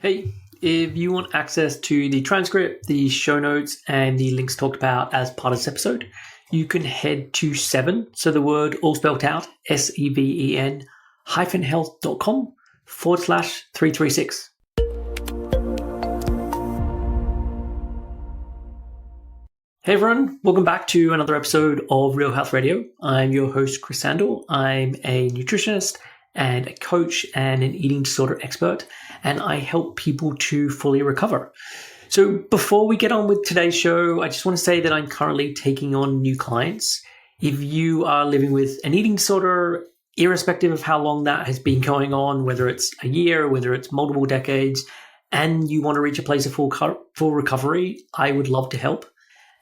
Hey, if you want access to the transcript, the show notes, and the links talked about as part of this episode, you can head to Seven, so the word all spelled out, SEVEN health.com/336. Hey everyone, welcome back to another episode of Real Health Radio. I'm your host, Chris Sandel. I'm a nutritionist and a coach and an eating disorder expert, and I help people to fully recover. So before we get on with today's show, I just want to say that I'm currently taking on new clients. If you are living with an eating disorder, irrespective of how long that has been going on, whether it's a year, whether it's multiple decades, and you want to reach a place of full recovery, I would love to help.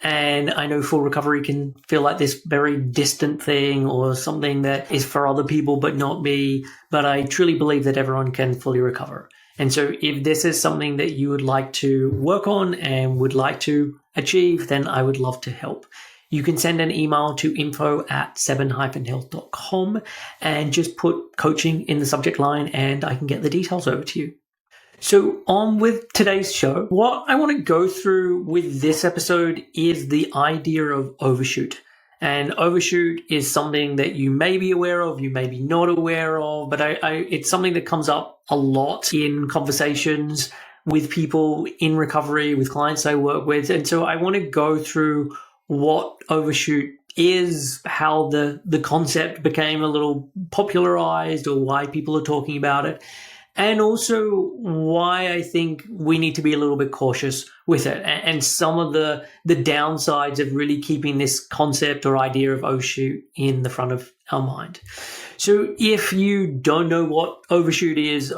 And I know full recovery can feel like this very distant thing or something that is for other people but not me. But I truly believe that everyone can fully recover. And so if this is something that you would like to work on and would like to achieve, then I would love to help. You can send an email to info@7-health.com and just put coaching in the subject line and I can get the details over to you. So on with today's show, what I want to go through with this episode is the idea of overshoot. And overshoot is something that you may be aware of, you may be not aware of, but it's something that comes up a lot in conversations with people in recovery, with clients I work with. And so I want to go through what overshoot is, how the concept became a little popularized or why people are talking about it. And also why I think we need to be a little bit cautious with it and some of the downsides of really keeping this concept or idea of overshoot in the front of our mind. So if you don't know what overshoot is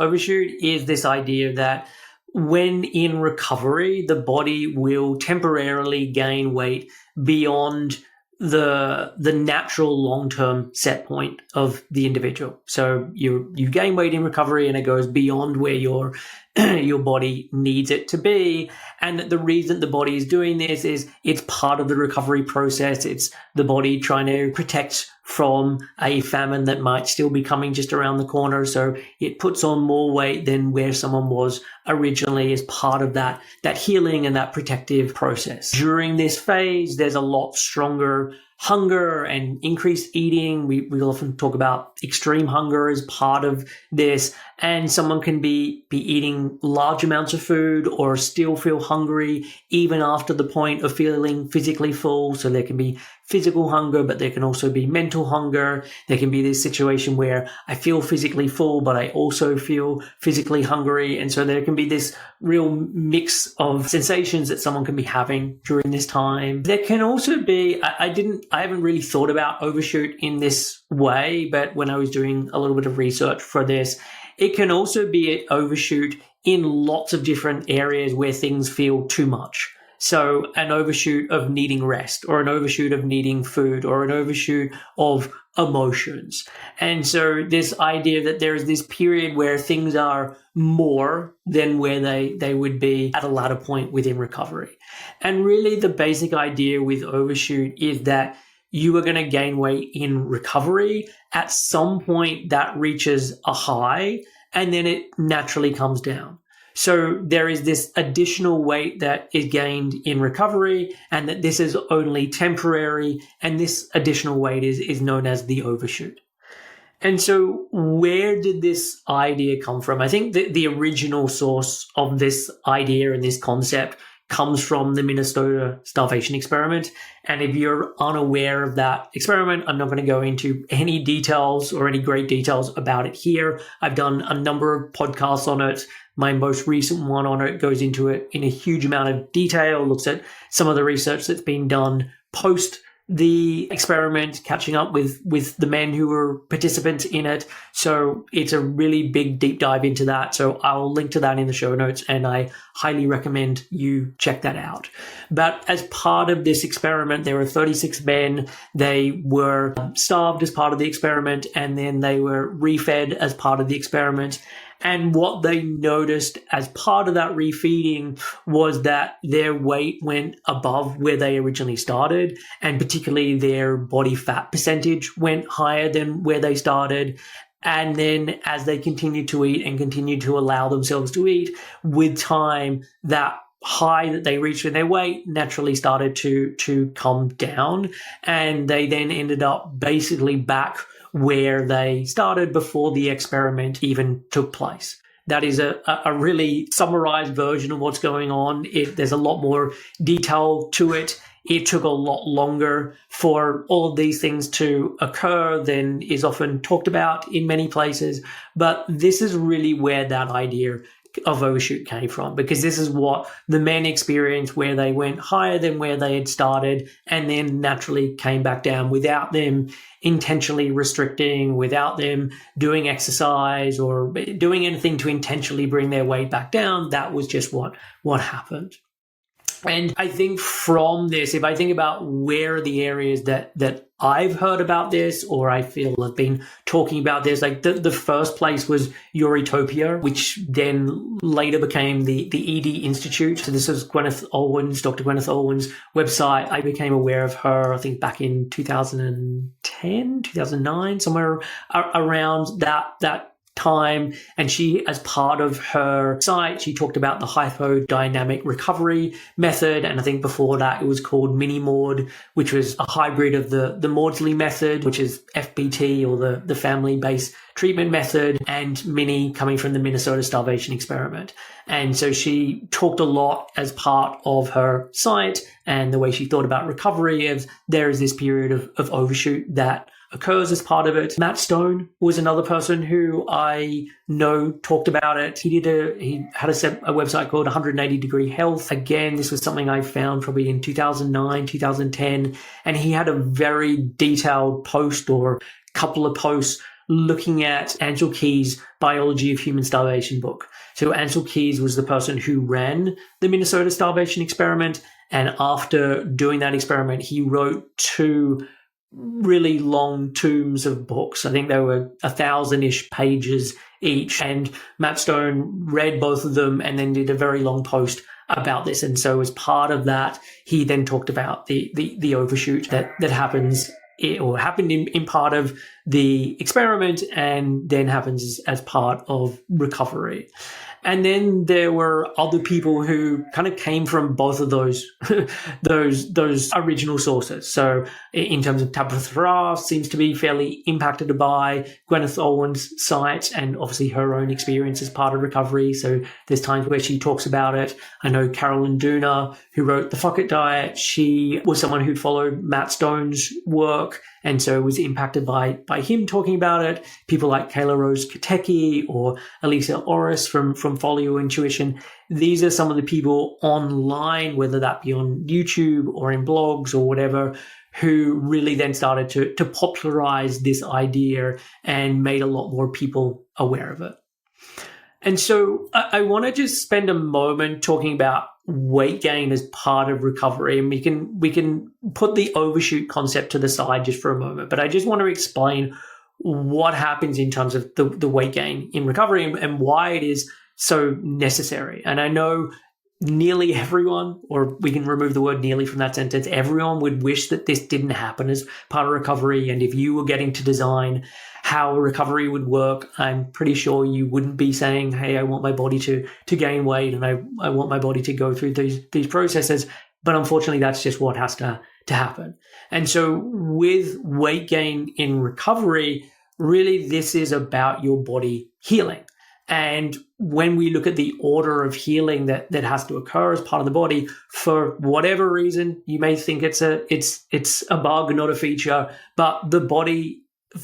this idea that when in recovery, the body will temporarily gain weight beyond the natural long-term set point of the individual. So you gain weight in recovery and it goes beyond where your body needs it to be. And the reason the body is doing this is it's part of the recovery process. It's the body trying to protect from a famine that might still be coming just around the corner. So it puts on more weight than where someone was originally as part of that healing and that protective process. During this phase, there's a lot stronger hunger and increased eating. We often talk about extreme hunger as part of this. And someone can be eating large amounts of food or still feel hungry even after the point of feeling physically full. So there can be physical hunger, but there can also be mental hunger. There can be this situation where I feel physically full, but I also feel physically hungry. And so there can be this real mix of sensations that someone can be having during this time. There can also be, I haven't really thought about overshoot in this way, but when I was doing a little bit of research for this, it can also be an overshoot in lots of different areas where things feel too much. So an overshoot of needing rest or an overshoot of needing food or an overshoot of emotions. And so this idea that there is this period where things are more than where they would be at a latter point within recovery. And really the basic idea with overshoot is that you are going to gain weight in recovery. At some point that reaches a high and then it naturally comes down. So there is this additional weight that is gained in recovery and that this is only temporary, and this additional weight is known as the overshoot. And so where did this idea come from? I think that the original source of this idea and this concept comes from the Minnesota starvation experiment. And if you're unaware of that experiment, I'm not going to go into any details or any great details about it here. I've done a number of podcasts on it. My most recent one on it goes into it in a huge amount of detail, looks at some of the research that's been done post the experiment, catching up with the men who were participants in it. So it's a really big deep dive into that. So I'll link to that in the show notes and I highly recommend you check that out. But as part of this experiment, there were 36 men. They were starved as part of the experiment and then they were refed as part of the experiment. And what they noticed as part of that refeeding was that their weight went above where they originally started, and particularly their body fat percentage went higher than where they started. And then as they continued to eat and continued to allow themselves to eat, with time, that high that they reached in their weight naturally started to come down. And they then ended up basically back where they started before the experiment even took place. That is a really summarized version of what's going on. There's a lot more detail to it. It took a lot longer for all of these things to occur than is often talked about in many places. But this is really where that idea of overshoot came from, because this is what the men experienced, where they went higher than where they had started and then naturally came back down without them intentionally restricting, without them doing exercise or doing anything to intentionally bring their weight back down. That was just what happened. And I think from this, if I think about where the areas that I've heard about this, or I feel have been talking about this, like the first place was Eurytopia, which then later became the ED Institute. So this was Dr. Gwyneth Owen's website. I became aware of her, I think back in 2010, 2009, somewhere around that time. And she, as part of her site, she talked about the hypodynamic recovery method. And I think before that it was called Mini-Maud, which was a hybrid of the Maudsley method, which is FBT, or the family-based treatment method, and Mini coming from the Minnesota starvation experiment. And so she talked a lot as part of her site and the way she thought about recovery of there is this period of overshoot that occurs as part of it. Matt Stone was another person who I know talked about it. He had a website called 180 Degree Health. Again, this was something I found probably in 2009, 2010. And he had a very detailed post or couple of posts looking at Ansel Keys' Biology of Human Starvation book. So Ansel Keys was the person who ran the Minnesota starvation experiment. And after doing that experiment, he wrote 2 really long tomes of books. I think they were 1,000-ish pages each. And Matt Stone read both of them and then did a very long post about this. And so as part of that, he then talked about the overshoot that happens or happened in part of the experiment and then happens as part of recovery. And then there were other people who kind of came from both of those those original sources. So in terms of Tabitha Farrar seems to be fairly impacted by Gwyneth Owen's site and obviously her own experience as part of recovery. So there's times where she talks about it. I know Carolyn Dooner, who wrote The Fuck It Diet, she was someone who followed Matt Stone's work and so was impacted by him talking about it. People like Kayla Rose Katecki or Elisa Orris from Follow Your Intuition. These are some of the people online, whether that be on YouTube or in blogs or whatever, who really then started to popularize this idea and made a lot more people aware of it. And so I want to just spend a moment talking about weight gain as part of recovery, and we can put the overshoot concept to the side just for a moment. But I just want to explain what happens in terms of the weight gain in recovery and why it is so necessary. And I know nearly everyone, or we can remove the word nearly from that sentence, everyone would wish that this didn't happen as part of recovery. And if you were getting to design how a recovery would work, I'm pretty sure you wouldn't be saying, hey, I want my body to gain weight and I want my body to go through these processes. But unfortunately, that's just what has to happen. And so with weight gain in recovery, really this is about your body healing. And when we look at the order of healing that has to occur as part of the body, for whatever reason, you may think it's a bug, not a feature, but the body,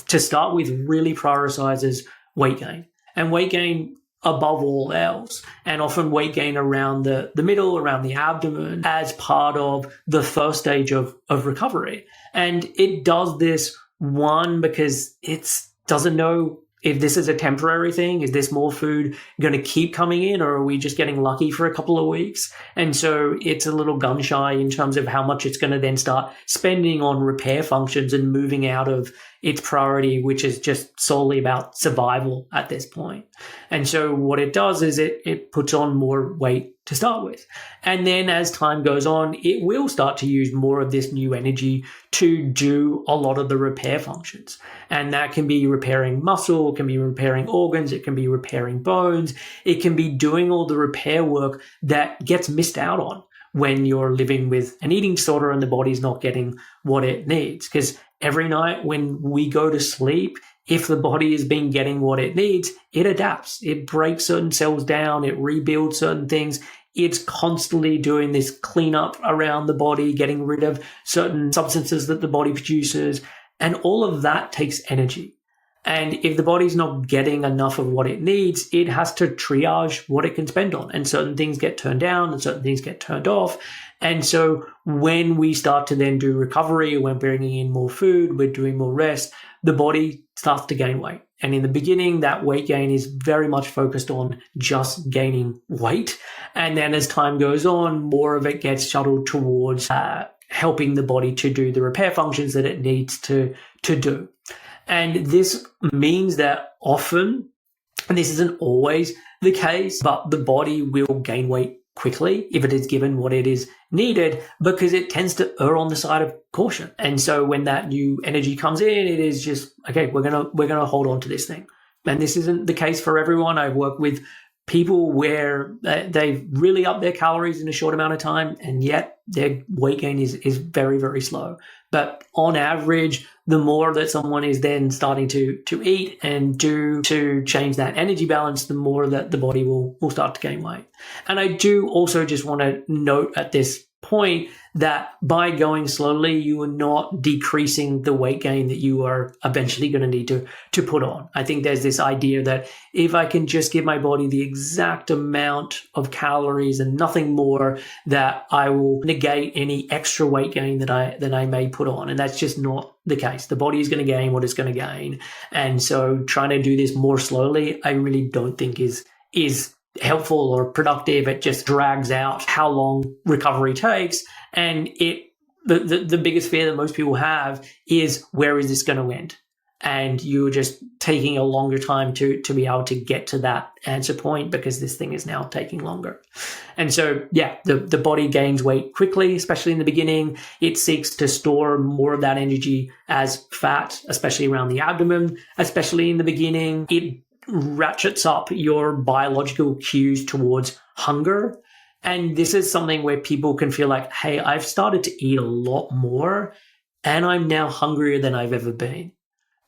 to start with, really prioritizes weight gain. And weight gain above all else, and often weight gain around the middle, around the abdomen, as part of the first stage of recovery. And it does this, one, because it doesn't know if this is a temporary thing. Is this more food going to keep coming in, or are we just getting lucky for a couple of weeks? And so it's a little gun shy in terms of how much it's going to then start spending on repair functions and moving out of its priority, which is just solely about survival at this point. And so what it does is it puts on more weight to start with. And then as time goes on, it will start to use more of this new energy to do a lot of the repair functions. And that can be repairing muscle, it can be repairing organs, it can be repairing bones, it can be doing all the repair work that gets missed out on when you're living with an eating disorder and the body's not getting what it needs. Because every night when we go to sleep, if the body has been getting what it needs, it adapts. It breaks certain cells down. It rebuilds certain things. It's constantly doing this cleanup around the body, getting rid of certain substances that the body produces. And all of that takes energy. And if the body's not getting enough of what it needs, it has to triage what it can spend on. And certain things get turned down and certain things get turned off. And so when we start to then do recovery, we're bringing in more food, we're doing more rest, the body starts to gain weight. And in the beginning, that weight gain is very much focused on just gaining weight. And then as time goes on, more of it gets shuttled towards helping the body to do the repair functions that it needs to do. And this means that often, and this isn't always the case, but the body will gain weight quickly if it is given what it is needed, because it tends to err on the side of caution. And so when that new energy comes in, it is just, okay, we're gonna hold on to this thing. And this isn't the case for everyone. I've worked with people where they've really upped their calories in a short amount of time, and yet their weight gain is very, very slow. But on average, the more that someone is then starting to eat and do to change that energy balance, the more that the body will start to gain weight. And I do also just want to note at this point that by going slowly, you are not decreasing the weight gain that you are eventually going to need to put on. I think there's this idea that if I can just give my body the exact amount of calories and nothing more, that I will negate any extra weight gain that I may put on. And that's just not the case. The body is going to gain what it's going to gain. And so trying to do this more slowly, I really don't think is helpful or productive. It just drags out how long recovery takes. And the biggest fear that most people have is, where is this going to end? And you're just taking a longer time to be able to get to that answer point, because this thing is now taking longer. And so, yeah, the body gains weight quickly, especially in the beginning. It seeks to store more of that energy as fat, especially around the abdomen, especially in the beginning. It ratchets up your biological cues towards hunger. And this is something where people can feel like, hey, I've started to eat a lot more and I'm now hungrier than I've ever been.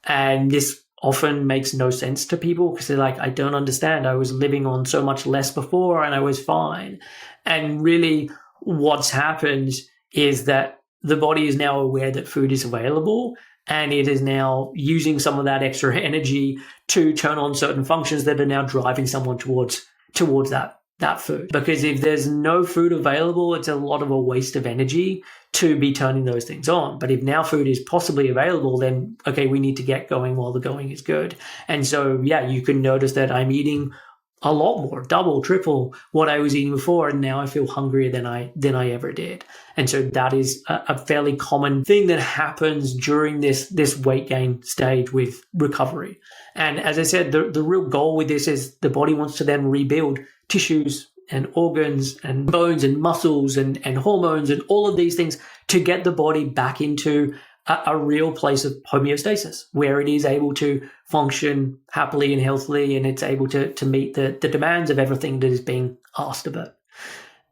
And this often makes no sense to people, because they're like, I don't understand. I was living on so much less before and I was fine. And really what's happened is that the body is now aware that food is available, and it is now using some of that extra energy to turn on certain functions that are now driving someone towards that food. Because if there's no food available, it's a lot of a waste of energy to be turning those things on. But if now food is possibly available, then, okay, we need to get going while the going is good. And so, yeah, you can notice that I'm eating a lot more, double, triple what I was eating before, and now I feel hungrier than I ever did. And so that is a fairly common thing that happens during this weight gain stage with recovery. And as I said, the real goal with this is the body wants to then rebuild tissues and organs and bones and muscles and hormones and all of these things to get the body back into a real place of homeostasis, where it is able to function happily and healthily, and it's able to meet the demands of everything that is being asked of it.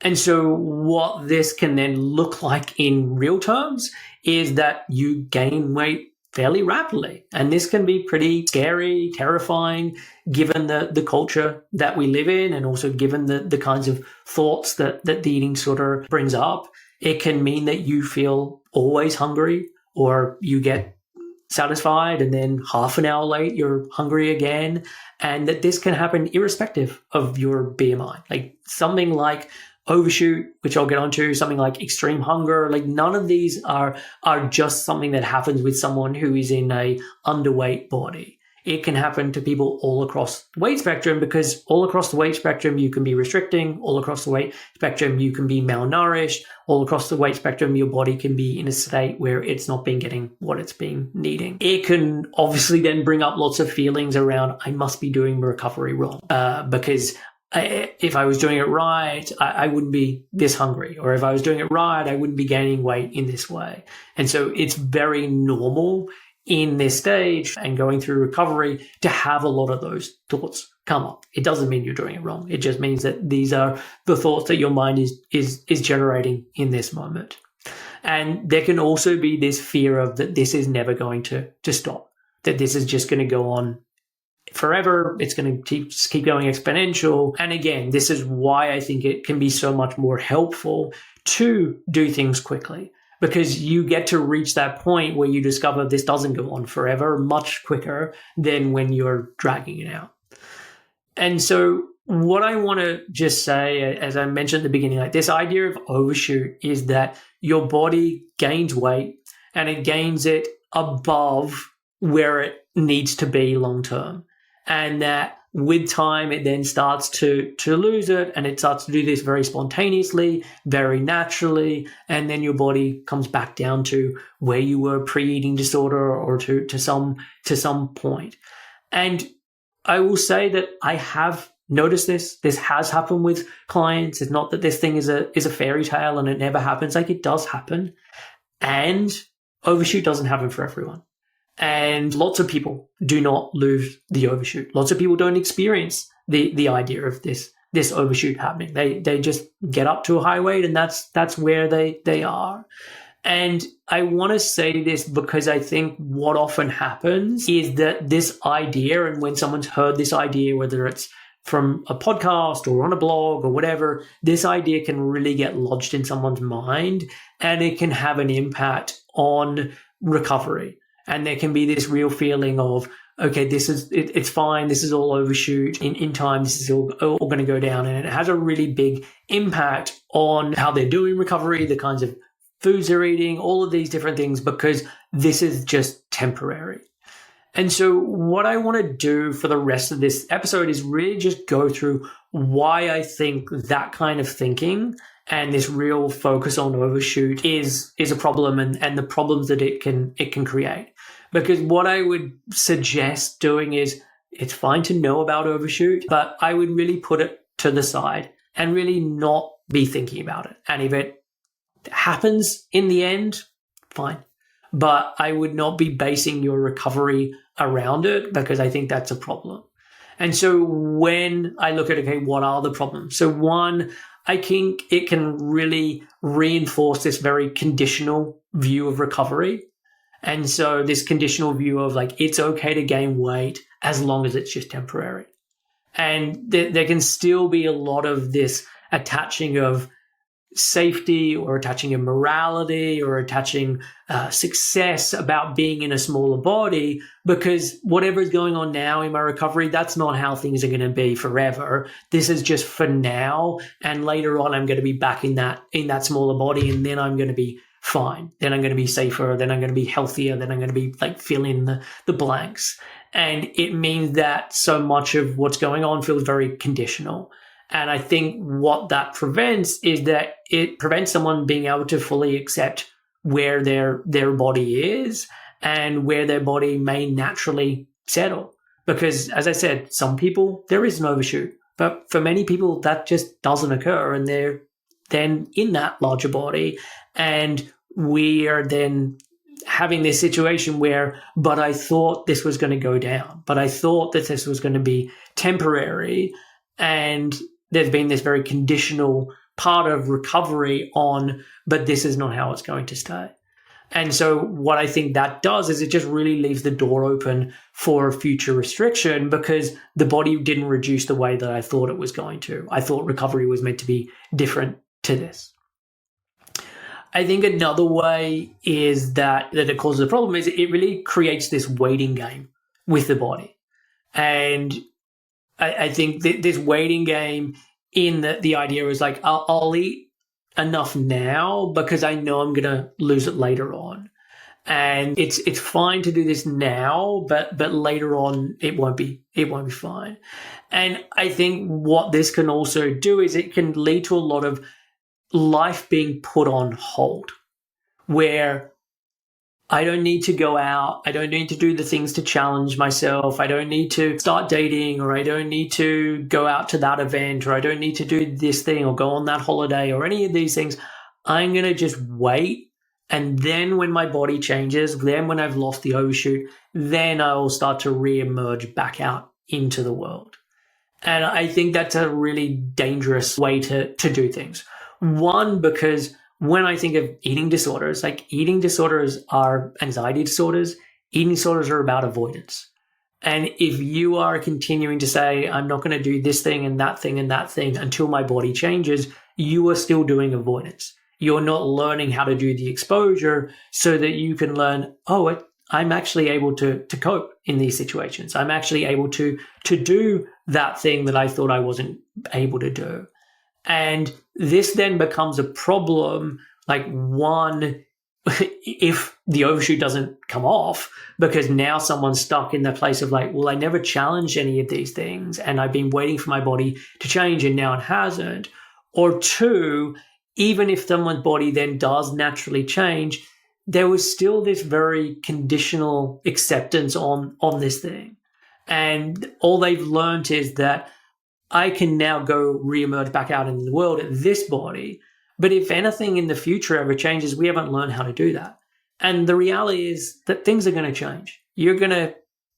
And so what this can then look like in real terms is that you gain weight fairly rapidly. And this can be pretty scary, terrifying, given the culture that we live in, and also given the kinds of thoughts that the eating disorder brings up. It can mean that you feel always hungry, or you get satisfied and then half an hour late, you're hungry again. And that this can happen irrespective of your BMI. Like something like Overshoot, which I'll get onto, something like extreme hunger, like none of these are just something that happens with someone who is in a underweight body. It can happen to people all across the weight spectrum, because all across the weight spectrum, you can be restricting. All across the weight spectrum, you can be malnourished. All across the weight spectrum, your body can be in a state where it's not been getting what it's been needing. It can obviously then bring up lots of feelings around, I must be doing recovery wrong, because if I was doing it right, I wouldn't be this hungry. Or if I was doing it right, I wouldn't be gaining weight in this way. And so it's very normal in this stage and going through recovery to have a lot of those thoughts come up. It doesn't mean you're doing it wrong. It just means that these are the thoughts that your mind is generating in this moment. And there can also be this fear of that this is never going to stop, that this is just going to go on forever. It's going to keep going exponential. And again, this is why I think it can be so much more helpful to do things quickly, because you get to reach that point where you discover this doesn't go on forever much quicker than when you're dragging it out. And so what I want to just say, as I mentioned at the beginning, like this idea of overshoot is that your body gains weight and it gains it above where it needs to be long term. And that with time, it then starts to lose it, and it starts to do this very spontaneously, very naturally, and then your body comes back down to where you were pre-eating disorder or to some point. And I will say that I have noticed this. This has happened with clients. It's not that this thing is a fairy tale and it never happens. Like, it does happen, and overshoot doesn't happen for everyone. And lots of people do not lose the overshoot. Lots of people don't experience the idea of this overshoot happening. They just get up to a high weight, and that's where they are. And I want to say this because I think what often happens is that this idea, and when someone's heard this idea, whether it's from a podcast or on a blog or whatever, this idea can really get lodged in someone's mind, and it can have an impact on recovery. And there can be this real feeling of, okay, it's fine. This is all overshoot. In time, this is all going to go down. And it has a really big impact on how they're doing recovery, the kinds of foods they're eating, all of these different things, because this is just temporary. And so what I want to do for the rest of this episode is really just go through why I think that kind of thinking and this real focus on overshoot is a problem, and the problems that it can create. Because what I would suggest doing is, it's fine to know about overshoot, but I would really put it to the side and really not be thinking about it. And if it happens in the end, fine. But I would not be basing your recovery around it, because I think that's a problem. And so when I look at, okay, what are the problems? So one, I think it can really reinforce this very conditional view of recovery. And so this conditional view of, like, it's okay to gain weight as long as it's just temporary. And there can still be a lot of this attaching of safety, or attaching a morality, or attaching success about being in a smaller body, because whatever is going on now in my recovery, that's not how things are going to be forever. This is just for now, and later on I'm going to be back in that smaller body, and then I'm going to be fine. Then I'm going to be safer. Then I'm going to be healthier. Then I'm going to be, like, fill in the blanks. And it means that so much of what's going on feels very conditional. And I think what that prevents is that it prevents someone being able to fully accept where their body is and where their body may naturally settle. Because, as I said, some people, there is an overshoot. But for many people, that just doesn't occur, and they're then in that larger body. And we are then having this situation where, but I thought this was going to go down, but I thought that this was going to be temporary. And there's been this very conditional part of recovery on, but this is not how it's going to stay. And so what I think that does is it just really leaves the door open for future restriction, because the body didn't reduce the way that I thought it was going to. I thought recovery was meant to be different to this. I think another way is that it causes a problem is it really creates this waiting game with the body. And I think this waiting game in the idea is, like, I'll eat enough now because I know I'm going to lose it later on. And it's fine to do this now, but later on it won't be fine. And I think what this can also do is it can lead to a lot of life being put on hold, where I don't need to go out. I don't need to do the things to challenge myself. I don't need to start dating, or I don't need to go out to that event, or I don't need to do this thing or go on that holiday or any of these things. I'm going to just wait. And then when my body changes, then when I've lost the overshoot, then I will start to reemerge back out into the world. And I think that's a really dangerous way to do things. One, because when I think of eating disorders, like eating disorders are anxiety disorders, eating disorders are about avoidance. And if you are continuing to say, I'm not going to do this thing and that thing and that thing until my body changes, you are still doing avoidance. You're not learning how to do the exposure so that you can learn, I'm actually able to cope in these situations. I'm actually able to do that thing that I thought I wasn't able to do. And this then becomes a problem, like one, if the overshoot doesn't come off, because now someone's stuck in the place of like, well, I never challenged any of these things and I've been waiting for my body to change and now it hasn't. Or two, even if someone's body then does naturally change, there was still this very conditional acceptance on this thing. And all they've learned is that I can now go reemerge back out into the world at this body. But if anything in the future ever changes, we haven't learned how to do that. And the reality is that things are going to change. You're going to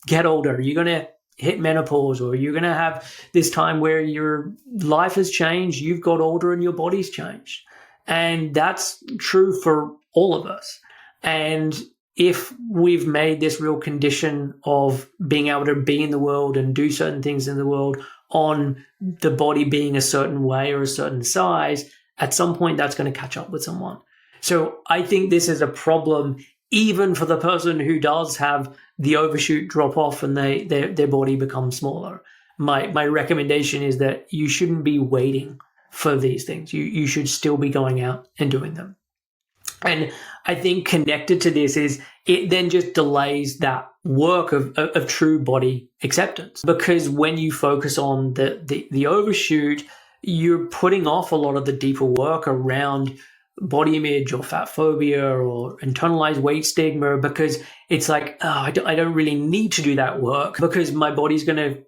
get older. You're going to hit menopause, or you're going to have this time where your life has changed. You've got older and your body's changed. And that's true for all of us. And if we've made this real condition of being able to be in the world and do certain things in the world on the body being a certain way or a certain size, at some point that's going to catch up with someone. So I think this is a problem even for the person who does have the overshoot drop off and their body becomes smaller. My recommendation is that you shouldn't be waiting for these things. You should still be going out and doing them. And I think connected to this is it then just delays that work of true body acceptance. Because when you focus on the overshoot, you're putting off a lot of the deeper work around body image or fat phobia or internalized weight stigma, because it's like, I don't really need to do that work because my body's going to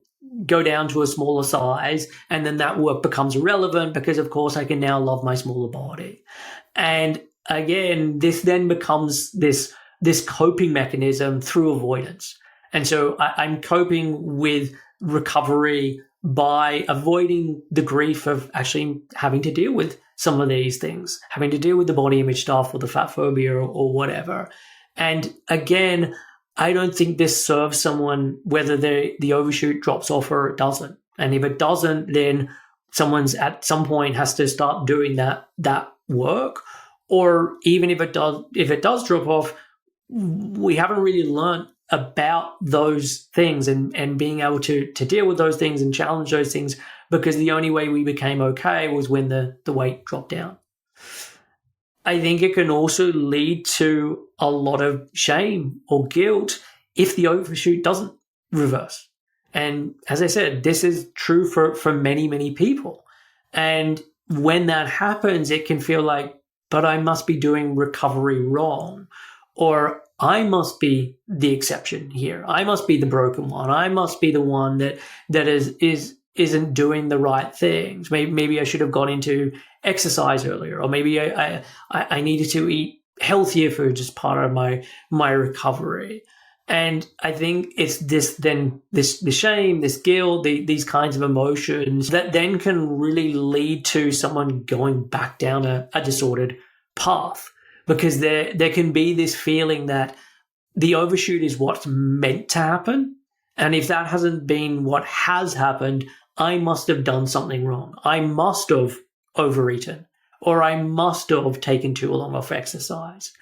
go down to a smaller size, and then that work becomes irrelevant because, of course, I can now love my smaller body. And again, this then becomes this coping mechanism through avoidance. And so I'm coping with recovery by avoiding the grief of actually having to deal with some of these things, having to deal with the body image stuff or the fat phobia or whatever. And again, I don't think this serves someone whether the overshoot drops off or it doesn't. And if it doesn't, then someone's at some point has to start doing that work. Or even if it does drop off, we haven't really learned about those things and being able to deal with those things and challenge those things, because the only way we became okay was when the weight dropped down. I think it can also lead to a lot of shame or guilt if the overshoot doesn't reverse. And as I said, this is true for many, many people. And when that happens, it can feel like, but I must be doing recovery wrong, or I must be the exception here. I must be the broken one. I must be the one that isn't doing the right things. Maybe I should have gone into exercise earlier, or maybe I needed to eat healthier food as part of my recovery. And I think it's this shame, this guilt, these kinds of emotions that then can really lead to someone going back down a disordered path, because there can be this feeling that the overshoot is what's meant to happen. And if that hasn't been what has happened, I must have done something wrong. I must have overeaten, or I must have taken too long off exercise.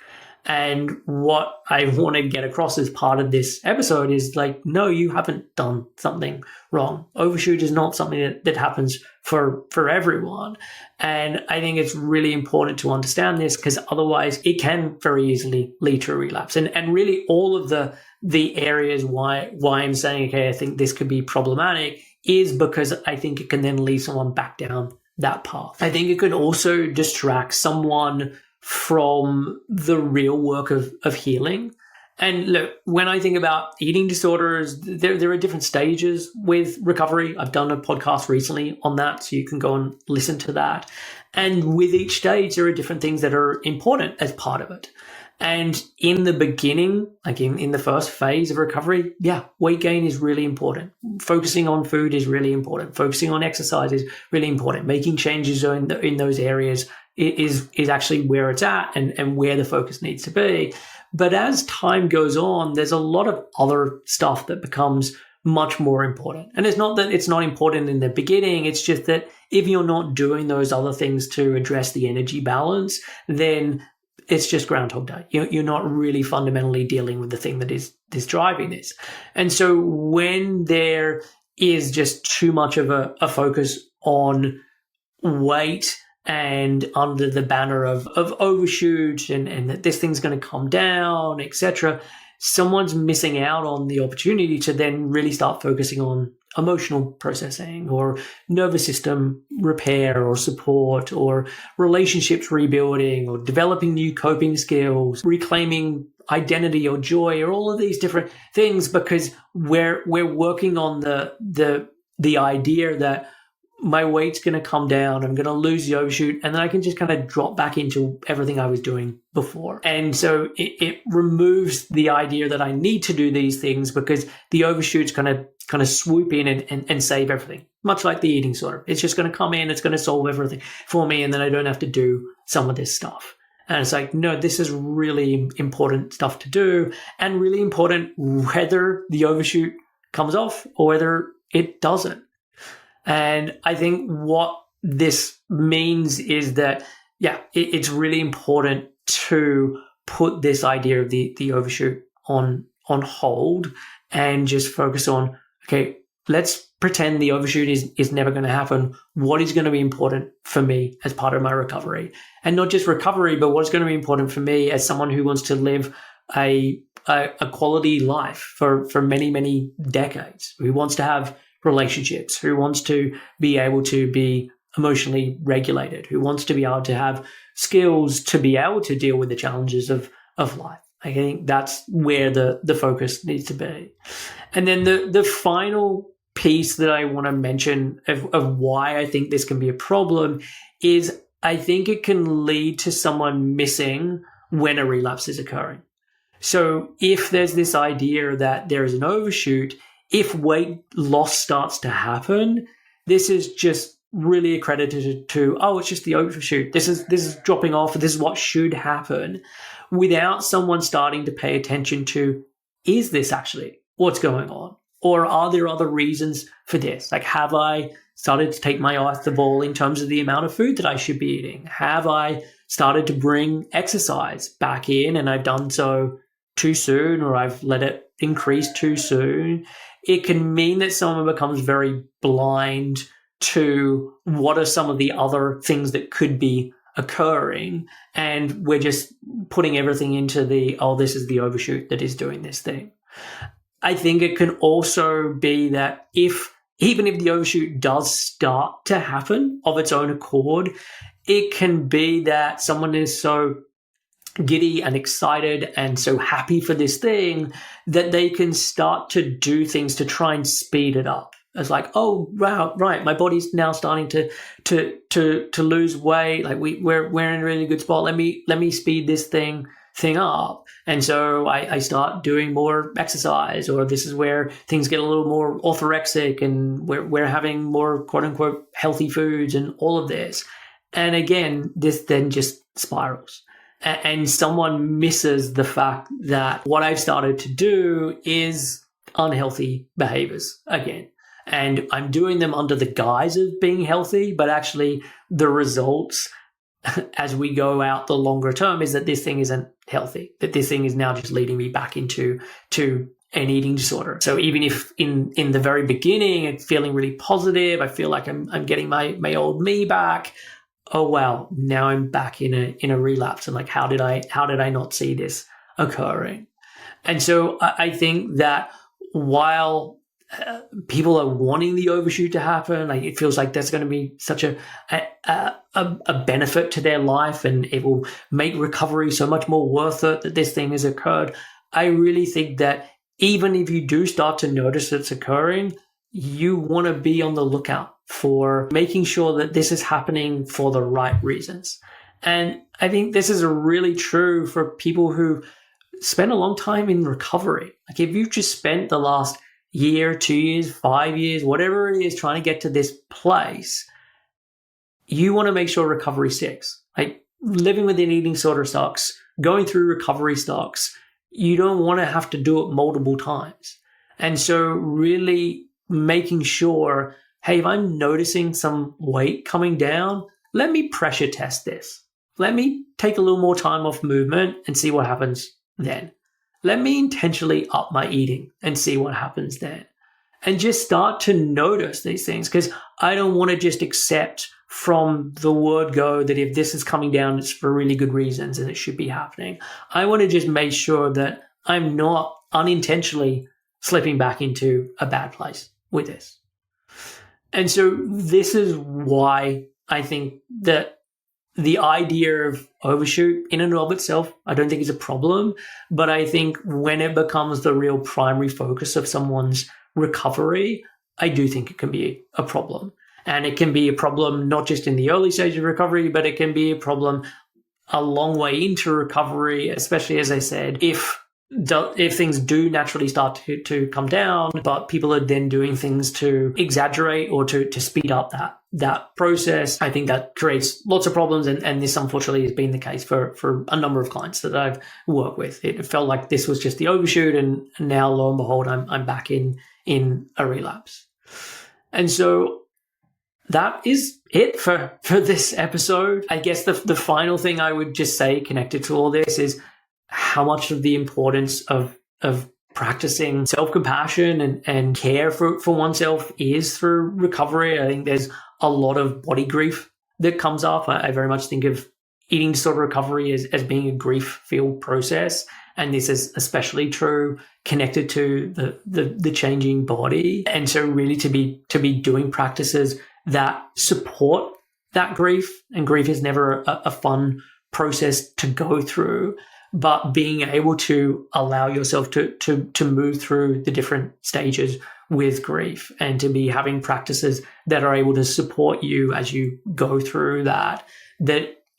And what I want to get across as part of this episode is like, no, you haven't done something wrong. Overshoot is not something that happens for everyone. And I think it's really important to understand this, because otherwise it can very easily lead to a relapse. And really all of the areas why I'm saying, okay, I think this could be problematic is because I think it can then lead someone back down that path. I think it could also distract someone from the real work of healing. And look, when I think about eating disorders, there are different stages with recovery. I've done a podcast recently on that, so you can go and listen to that. And with each stage, there are different things that are important as part of it. And in the beginning, like in the first phase of recovery, weight gain is really important. Focusing on food is really important. Focusing on exercise is really important. Making changes in those areas is actually where it's at and where the focus needs to be. But as time goes on, there's a lot of other stuff that becomes much more important. And it's not that it's not important in the beginning. It's just that if you're not doing those other things to address the energy balance, then it's just Groundhog Day. You're not really fundamentally dealing with the thing that is driving this. And so when there is just too much of a focus on weight and under the banner of overshoot and that this thing's going to come down, etc., someone's missing out on the opportunity to then really start focusing on emotional processing or nervous system repair or support or relationships rebuilding or developing new coping skills, reclaiming identity or joy or all of these different things, because we're working on the idea that my weight's going to come down, I'm going to lose the overshoot, and then I can just kind of drop back into everything I was doing before. And so it removes the idea that I need to do these things because the overshoot's going to swoop in and save everything. Much like the eating disorder. It's just going to come in, it's going to solve everything for me, and then I don't have to do some of this stuff. And it's like, no, this is really important stuff to do, and really important whether the overshoot comes off or whether it doesn't. And I think what this means is that, it's really important to put this idea of the overshoot on hold and just focus on, okay, let's pretend the overshoot is never going to happen. What is going to be important for me as part of my recovery? And not just recovery, but what's going to be important for me as someone who wants to live a quality life for many, many decades, who wants to have relationships, who wants to be able to be emotionally regulated, who wants to be able to have skills to be able to deal with the challenges of life. I think that's where the focus needs to be. And then the final piece that I want to mention of why I think this can be a problem is I think it can lead to someone missing when a relapse is occurring. So if there's this idea that there is an overshoot, if weight loss starts to happen, this is just really accredited to, it's just the overshoot. This is dropping off. This is what should happen, without someone starting to pay attention to, is this actually what's going on? Or are there other reasons for this? Like, have I started to take my eye off the ball in terms of the amount of food that I should be eating? Have I started to bring exercise back in and I've done so too soon, or I've let it increase too soon? It can mean that someone becomes very blind to what are some of the other things that could be occurring, and we're just putting everything into this is the overshoot that is doing this thing. I think it can also be that even if the overshoot does start to happen of its own accord, it can be that someone is so giddy and excited and so happy for this thing that they can start to do things to try and speed it up. It's like, oh wow, right, my body's now starting to lose weight. Like we're in a really good spot. Let me speed this thing up. And so I start doing more exercise, or this is where things get a little more orthorexic and we're having more quote unquote healthy foods and all of this. And again, this then just spirals. And someone misses the fact that what I've started to do is unhealthy behaviors again. And I'm doing them under the guise of being healthy, but actually the results as we go out the longer term is that this thing isn't healthy, that this thing is now just leading me back into an eating disorder. So even if in the very beginning it's feeling really positive, I feel like I'm getting my old me back. Oh wow, now I'm back in a relapse, and like how did I not see this occurring? And so I think that while people are wanting the overshoot to happen. Like, it feels like there's going to be such a benefit to their life, and it will make recovery so much more worth it that this thing has occurred. I really think that even if you do start to notice it's occurring, you want to be on the lookout for making sure that this is happening for the right reasons. And I think this is really true for people who spend a long time in recovery. Like, if you've just spent the last year, 2 years, 5 years, whatever it is, trying to get to this place, you want to make sure recovery sticks. Like, living with an eating disorder sucks. Going through recovery sucks. You don't want to have to do it multiple times. And so really making sure, hey, if I'm noticing some weight coming down, let me pressure test this. Let me take a little more time off movement and see what happens then. Let me intentionally up my eating and see what happens then. And just start to notice these things, because I don't want to just accept from the word go that if this is coming down, it's for really good reasons and it should be happening. I want to just make sure that I'm not unintentionally slipping back into a bad place with this. And so this is why I think that the idea of overshoot in and of itself, I don't think is a problem, but I think when it becomes the real primary focus of someone's recovery, I do think it can be a problem. And it can be a problem not just in the early stage of recovery, but it can be a problem a long way into recovery, especially, as I said, if things do naturally start to come down, but people are then doing things to exaggerate or to speed up that process. I think that creates lots of problems, and this unfortunately has been the case for a number of clients that I've worked with. It felt like this was just the overshoot, and now lo and behold, I'm back in a relapse. And so that is it for this episode. I guess the final thing I would just say connected to all this is how much of the importance of practicing self-compassion and care for oneself is through recovery. I think there's a lot of body grief that comes up. I very much think of eating disorder recovery as being a grief-filled process. And this is especially true connected to the changing body. And so really to be doing practices that support that grief, and grief is never a fun process to go through, but being able to allow yourself to move through the different stages with grief, and to be having practices that are able to support you as you go through that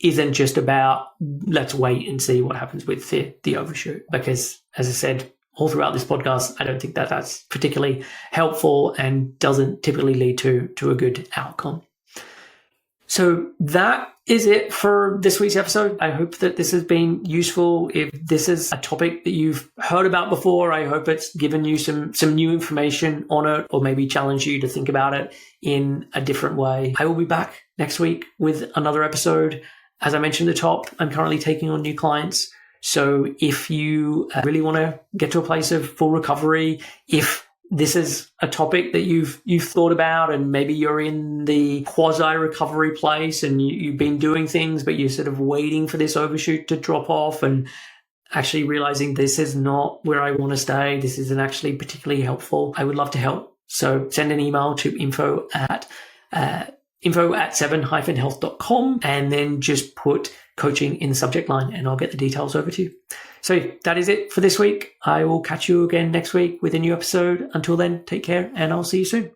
isn't just about let's wait and see what happens with the overshoot. Because, as I said all throughout this podcast, I don't think that that's particularly helpful and doesn't typically lead to a good outcome. So that is it for this week's episode. I hope that this has been useful. If this is a topic that you've heard about before, I hope it's given you some new information on it, or maybe challenged you to think about it in a different way. I will be back next week with another episode. As I mentioned at the top, I'm currently taking on new clients. So if you really want to get to a place of full recovery, if this is a topic that you've thought about, and maybe you're in the quasi-recovery place and you've been doing things, but you're sort of waiting for this overshoot to drop off and actually realizing this is not where I want to stay, this isn't actually particularly helpful, I would love to help. So send an email to info at 7-health.com, and then just put coaching in the subject line and I'll get the details over to you. So that is it for this week. I will catch you again next week with a new episode. Until then, take care and I'll see you soon.